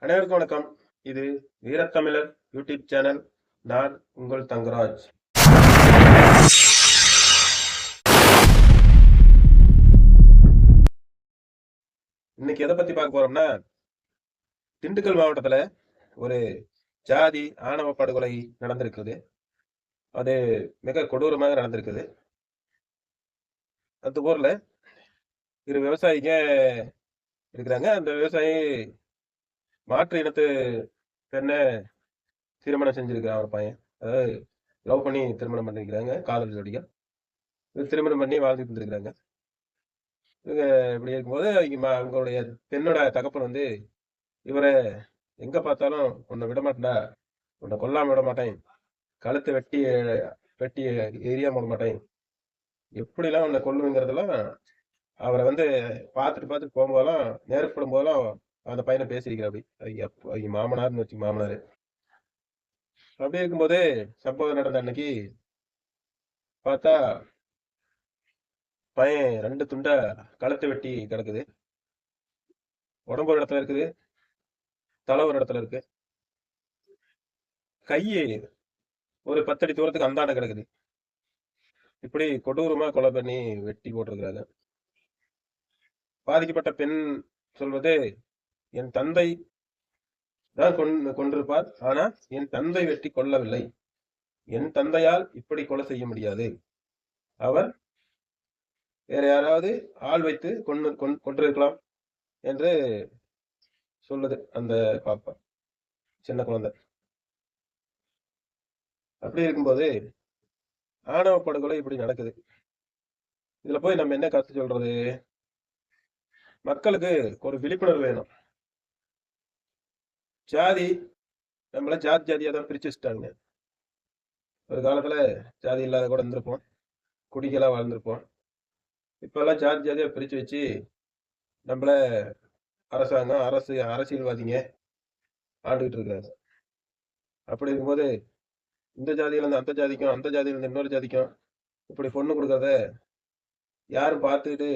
அனைவருக்கும் வணக்கம். இது வீரத்தமிழர் யூடியூப் சேனல். நான் உங்கள் தங்கராஜ். இன்னைக்கு எதை பத்தி பார்க்க போறோம்னா, திண்டுக்கல் மாவட்டத்துல ஒரு ஜாதி ஆணவ படுகொலை நடந்திருக்குது. அது மிக கொடூரமாக நடந்திருக்குது. அந்த ஊர்ல இரு விவசாயிங்க இருக்கிறாங்க. அந்த விவசாயி மாற்று இனத்து பெண்ணை திருமணம் செஞ்சிருக்கிறான் ஒரு பையன். அதாவது லவ் பண்ணி திருமணம் பண்ணிருக்கிறாங்க, காதல் ஜோடியா. திருமணம் பண்ணி வாழ்ந்துட்டு இருந்திருக்கிறாங்க. இவங்க இப்படி இருக்கும்போது அவங்களுடைய பெண்ணோட தகப்பன் வந்து இவரை எங்க பார்த்தாலும் உன்னை விட மாட்டேன்டா, உன்னை கொல்லாம விட மாட்டேன், கழுத்தை வெட்டி வெட்டி எரியாம விட மாட்டேன், எப்படிலாம் உன்னை கொல்லுங்கிறதெல்லாம் அவரை வந்து பார்த்துட்டு போகும்போதெல்லாம் நேரப்படும் போதெல்லாம் அந்த பையனை பேசியிருக்கிற. அப்படி அவங்க மாமனார்னு வச்சு மாமனார். அப்படி இருக்கும்போது சம்பவம் நடந்த அன்னைக்கு பார்த்தா பையன் 2 துண்டா கழுத்தை வெட்டி கிடக்குது. உடம்பு ஒரு இடத்துல இருக்குது, தலை ஒரு இடத்துல இருக்கு, கையை ஒரு 10 அடி தூரத்துக்கு அந்தாண்ட கிடக்குது. இப்படி கொடூரமா கொலை பண்ணி வெட்டி போட்டிருக்கிறாங்க. பாதிக்கப்பட்ட பெண் சொல்வது, என் தந்தை தான் கொன்றிருப்பார், ஆனா என் தந்தை வெட்டி கொல்லவில்லை, என் தந்தையால் இப்படி கொலை செய்ய முடியாது, அவர் வேற யாராவது ஆள் வைத்து கொன்றிருக்கலாம் என்று சொல்லுது அந்த பாப்பா, சின்ன குழந்தை. அப்படி இருக்கும்போது ஆணவ படுகொலை இப்படி நடக்குது. இதுல போய் நம்ம என்ன கருத்து சொல்றது? மக்களுக்கு ஒரு விழிப்புணர்வு வேணும். ஜாதி, நம்மள ஜாதியா தான் பிரிச்சு வச்சுட்டாங்க. ஒரு காலத்துல ஜாதி இல்லாத கூட இருந்திருப்போம், குடிகளா வாழ்ந்திருப்போம். இப்ப எல்லாம் ஜாதியா பிரிச்சு வச்சு நம்மள அரசாங்கம், அரசியல்வாதிங்க ஆண்டுகிட்டு இருக்காங்க. அப்படி இருக்கும்போது இந்த ஜாதியில இருந்து அந்த ஜாதிக்கும், அந்த ஜாதியில இருந்து இன்னொரு ஜாதிக்கும் இப்படி பொண்ணு கொடுக்கறத யாரும் பார்த்துக்கிட்டு,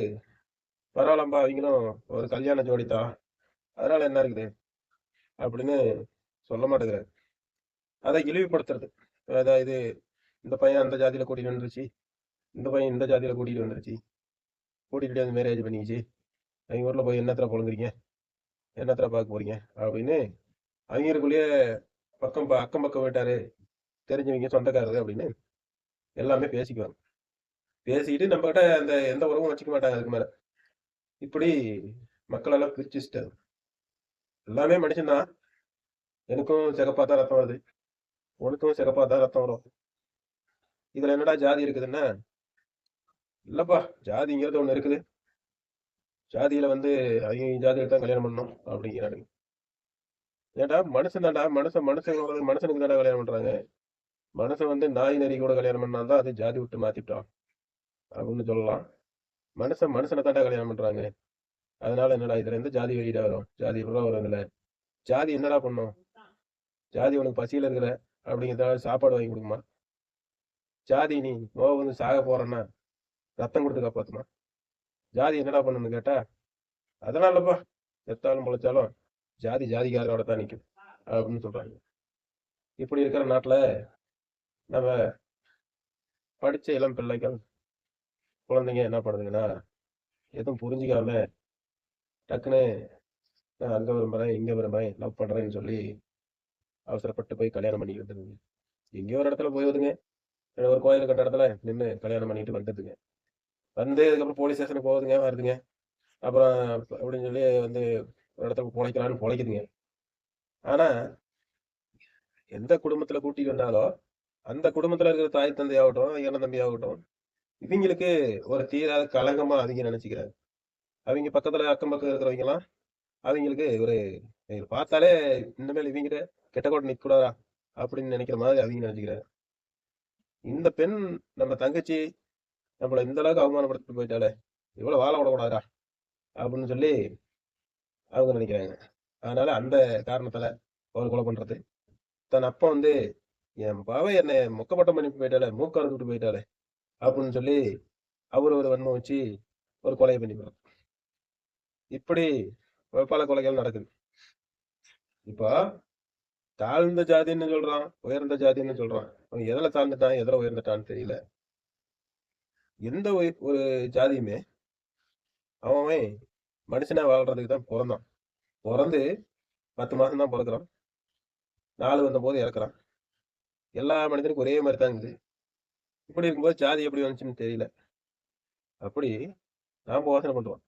பரவாயில்லம்பா அவங்களும் ஒரு கல்யாண ஜோடித்தான், அதனால என்ன இருக்குது அப்படின்னு சொல்ல மாட்டேங்கிறாரு. அதை இழிவுபடுத்துறது. அதாவது இந்த பையன் அந்த ஜாதியில கூட்டிட்டு வந்துருச்சு, இந்த பையன் இந்த ஜாதியில கூட்டிட்டு வந்துருச்சு, கூட்டிகிட்டு வந்து மேரேஜ் பண்ணிக்கிச்சு, அவங்க ஊர்ல போய் என்னத்துல பொழுங்குறீங்க, என்னத்துல பார்க்க போறீங்க அப்படின்னு அவங்களுக்குள்ளேயே அக்கம் பக்கம் வீட்டாரு, தெரிஞ்சவங்க, சொந்தக்காரரு அப்படின்னு எல்லாமே பேசிக்குவாங்க. பேசிக்கிட்டு நம்ம கிட்ட அந்த எந்த உறவும் வச்சுக்க மாட்டாங்க. அதுக்கு மேல இப்படி மக்கள் எல்லாம் பிரிச்சு வச்சுட்டாங்க. எல்லாமே மனுஷன்தான். எனக்கும் சிகப்பா தான் ரத்தம் வருது, உனக்கும் சிகப்பா தான் ரத்தம் வரும். இதுல என்னடா ஜாதி இருக்குதுன்னா, இல்லப்பா ஜாதிங்கிறது ஒண்ணு இருக்குது, ஜாதியில வந்து அவங்க ஜாதியில தான் கல்யாணம் பண்ணணும் அப்படிங்கிறாங்க. ஏன்டா மனுஷன் தான்டா, மனுஷனுக்கு தானே கல்யாணம் பண்றாங்க. மனுஷன் வந்து நாய் நரி கூட கல்யாணம் பண்ணாதான் அது ஜாதி விட்டு மாத்திட்டான் அப்படின்னு சொல்லலாம். மனுஷனை தாண்டா கல்யாணம் பண்றாங்க, அதனால என்னடா இதுல இருந்து ஜாதி வெளியிட வரும், ஜாதி வரும். இதுல ஜாதி என்னடா பண்ணும்? ஜாதி உனக்கு பசியில இருக்கிற அப்படிங்கிறத சாப்பாடு வாங்கி கொடுக்குமா? ஜாதி நீ நோவு வந்து சாக போறேன்னா ரத்தம் கொடுத்து காப்பாத்துமா? ஜாதி என்னடா பண்ணணும்னு கேட்டா, அதனாலப்பா செத்தாலும் பொழைச்சாலும் ஜாதி ஜாதிக்காரோட தான் நிற்கும் அப்படின்னு சொல்றாங்க. இப்படி இருக்கிற நாட்டுல நம்ம படிச்ச இளம் பிள்ளைகள், குழந்தைங்க என்ன பண்ணுதுங்கன்னா, எதுவும் புரிஞ்சுக்காம டக்குன்னு நான் அங்க விரும்புறேன், இங்க விரும்புறேன், லவ் பண்றேன்னு சொல்லி அவசரப்பட்டு போய் கல்யாணம் பண்ணிக்கிட்டு வந்துருங்க. எங்கேயோ ஒரு இடத்துல போய் வருதுங்க, ஒரு கோயில் கட்ட இடத்துல நின்று கல்யாணம் பண்ணிட்டு வந்துடுதுங்க. வந்து அதுக்கப்புறம் போலீஸ் ஸ்டேஷனுக்கு போகுதுங்க, வருதுங்க. அப்புறம் அப்படின்னு சொல்லி வந்து ஒரு இடத்துல பொழைக்கலான்னு பொழைக்குதுங்க. ஆனா எந்த குடும்பத்துல கூட்டிட்டு வந்தாலும் அந்த குடும்பத்துல இருக்கிற தாய் தந்தை ஆகட்டும், இளம் தம்பி ஆகட்டும், இவங்களுக்கு ஒரு தீராத களங்கமா அவங்க நினைச்சுக்கிறாங்க. அவங்க பக்கத்துல அக்கம் பக்கம் இருக்கிறவங்க எல்லாம் அவங்களுக்கு ஒரு பார்த்தாலே இனிமேல் இவங்கிட்ட கெட்ட கூட நிக்க கூடாதா அப்படின்னு நினைக்கிற மாதிரி அவங்க நினைச்சுக்கிறாங்க. இந்த பெண் நம்ம தங்கச்சி நம்மள இந்த அளவுக்கு அவமானப்படுத்திட்டு போயிட்டாலே, இவ்வளவு வாழ விடக்கூடாதா அப்படின்னு சொல்லி அவங்க நினைக்கிறாங்க. அதனால அந்த காரணத்துல ஒரு கொலை பண்றது. தன் அப்பா வந்து என் பாவை என்னை மொக்கப்பட்டம் பண்ணி போயிட்டாலே, மூக்காறு விட்டு போயிட்டாலே அப்படின்னு சொல்லி அவரு ஒரு வன்மம் வச்சு ஒரு கொலையை பண்ணி போறாரு. இப்படி பல கொலைகள் நடக்குது. இப்போ தாழ்ந்த ஜாதின்னு சொல்றான், உயர்ந்த ஜாதின்னு சொல்றான். அவன் எதுல தாழ்ந்துட்டான், எதுல உயர்ந்துட்டான்னு தெரியல. எந்த ஒரு ஜாதியுமே அவன் மனுஷனா வாழ்றதுக்கு தான் பொறந்தான். பொறந்து 10 மாசம் தான் பொறக்குறான். 4 வந்தபோது இறக்குறான். எல்லா மனிதனுக்கும் ஒரே மாரி தான் இருக்குது. இப்படி இருக்கும்போது ஜாதி எப்படி வந்துச்சுன்னு தெரியல. அப்படி நாம யோசனை பண்றோம்.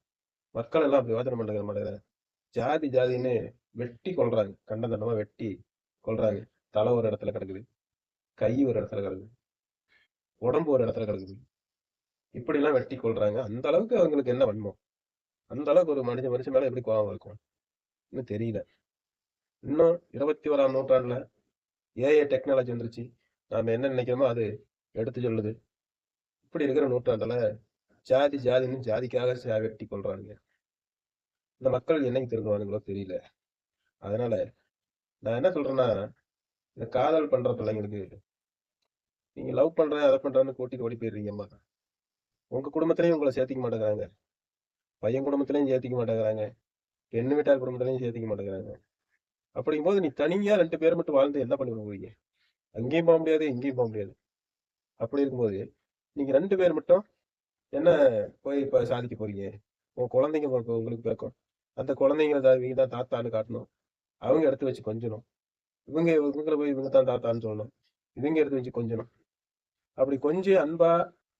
மக்கள் எல்லாம் அப்படி யோசனை பண்ண மாட்டேங்கிறாங்க. ஜாதி ஜாதின்னு வெட்டி கொல்றாங்க. கண்டந்தண்டமா வெட்டி கொல்றாங்க. தலை ஒரு இடத்துல கிடக்குது. கை ஒரு இடத்துல கிடக்குது. உடம்பு ஒரு இடத்துல கிடக்குது. இப்படிலாம் வெட்டி கொல்றாங்க. அந்த அளவுக்கு அவங்களுக்கு என்ன வன்மம்? அந்த அளவுக்கு ஒரு மனுஷன் மேல எப்படி கோபம் இருக்கும்? இன்னும் தெரியல. இன்னும் 21ஆம் நூற்றாண்டுல ஏஐ டெக்னாலஜி வந்துருச்சு. நாம என்ன நினைக்கிறோமோ அது எடுத்து சொல்லுது. இப்படி இருக்கிற நூற்றாண்டுல ஜாதி ஜாதின்னு ஜாதிக்காக வெட்டி கொல்றாங்க. இந்த மக்கள் என்னைக்கு திருந்துவானுங்களோ தெரியல. அதனால நான் என்ன சொல்றேன்னா, இந்த காதல் பண்ற பிள்ளைங்களுக்கு நீங்க லவ் பண்றேன் அதை பண்றேன்னு கூட்டிட்டு ஓடி போயிடுறீங்கம்மா. உங்க குடும்பத்திலையும் உங்களை சேர்த்திக்க மாட்டேங்கிறாங்க. பையன் குடும்பத்திலையும் சேர்த்திக்க மாட்டேங்கிறாங்க. பெண்ணு வீட்டார் குடும்பத்திலையும் சேர்த்திக்க மாட்டேங்கிறாங்க. அப்படிங்கும்போது நீ தனியா 2 பேர் மட்டும் வாழ்ந்து என்ன பண்ணி போவீங்க? அங்கேயும் போக முடியாது, இங்கேயும் போக முடியாது. அப்படி இருக்கும்போது நீங்க 2 பேர் மட்டும் என்ன போய் இப்ப சாதிக்க போறீங்க? உங்க குழந்தைங்க உங்களுக்கு பிறக்கும். அந்த குழந்தைங்க இவங்க தான் தாத்தான்னு காட்டணும். அவங்க எடுத்து வச்சு கொஞ்சணும். இவங்களை போய் இவங்க தான் தாத்தான்னு சொல்லணும். இவங்க எடுத்து வச்சு கொஞ்சணும். அப்படி கொஞ்சம் அன்பா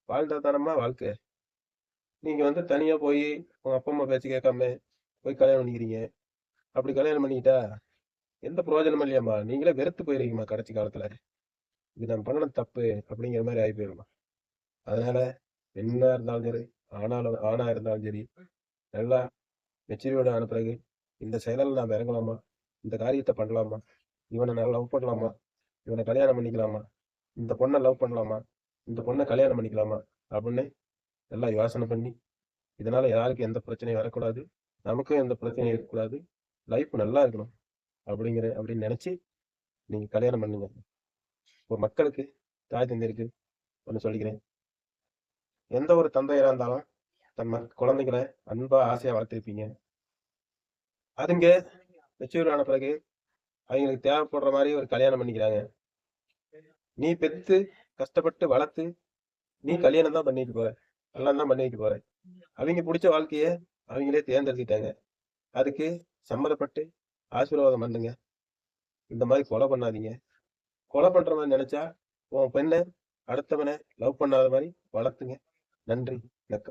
வாழ்ந்தா தானம்மா வாழ்க்கை. நீங்க தனியா போய் உங்க அப்பா அம்மா பேச்சு கேட்காம போய் கல்யாணம் பண்ணிக்கிறீங்க. அப்படி கல்யாணம் பண்ணிக்கிட்டா எந்த பிரயோஜனமும் இல்லையாம்மா. நீங்களே வெறுத்து போயிருக்கீங்கம்மா கடைசி காலத்துல. இது நான் பண்ணணும் தப்பு அப்படிங்கிற மாதிரி ஆகி போயிருமா. அதனால பெண்ணா இருந்தாலும் சரி, ஆணா இருந்தாலும் சரி, நல்லா மெச்சூரியோட ஆன பிறகு இந்த செயலில் நாம் இறங்கலாமா, இந்த காரியத்தை பண்ணலாமா, இவனை நான் லவ் பண்ணலாமா, இவனை கல்யாணம் பண்ணிக்கலாமா, இந்த பொண்ணை லவ் பண்ணலாமா, இந்த பொண்ணை கல்யாணம் பண்ணிக்கலாமா அப்படின்னு எல்லாம் யோசனை பண்ணி, இதனால யாருக்கும் எந்த பிரச்சனையும் வரக்கூடாது, நமக்கும் எந்த பிரச்சனையும் இருக்கக்கூடாது, லைஃப் நல்லா இருக்கணும் அப்படின்னு நினைச்சு நீங்க கல்யாணம் பண்ணுங்க. ஒரு மக்களுக்கு, தாய் தந்தையருக்கு ஒன்று சொல்லிக்கிறேன். எந்த ஒரு தந்தையரா இருந்தாலும் தன் குழந்தைகளை அன்பா ஆசையா வளர்த்திருப்பீங்க. அதுங்க மெச்சூர் ஆன பிறகு அவங்களுக்கு தேவைப்படுற மாதிரி ஒரு கல்யாணம் பண்ணிக்கிறாங்க. நீ பெத்து கஷ்டப்பட்டு வளர்த்து நீ கல்யாணம் தான் பண்ணிட்டு போற, எல்லாம் தான் பண்ணி வைக்க போற. அவங்க பிடிச்ச வாழ்க்கைய அவங்களே தேர்ந்தெடுத்துட்டாங்க. அதுக்கு சம்மதப்பட்டு ஆசீர்வாதம் பண்ணுங்க. இந்த மாதிரி கொலை பண்ணாதீங்க. கொலை பண்ற மாதிரி நினைச்சா உன் பெண்ணை அடுத்தவனை லவ் பண்ணாத மாதிரி வளர்த்துங்க. நன்றி, வணக்கம்.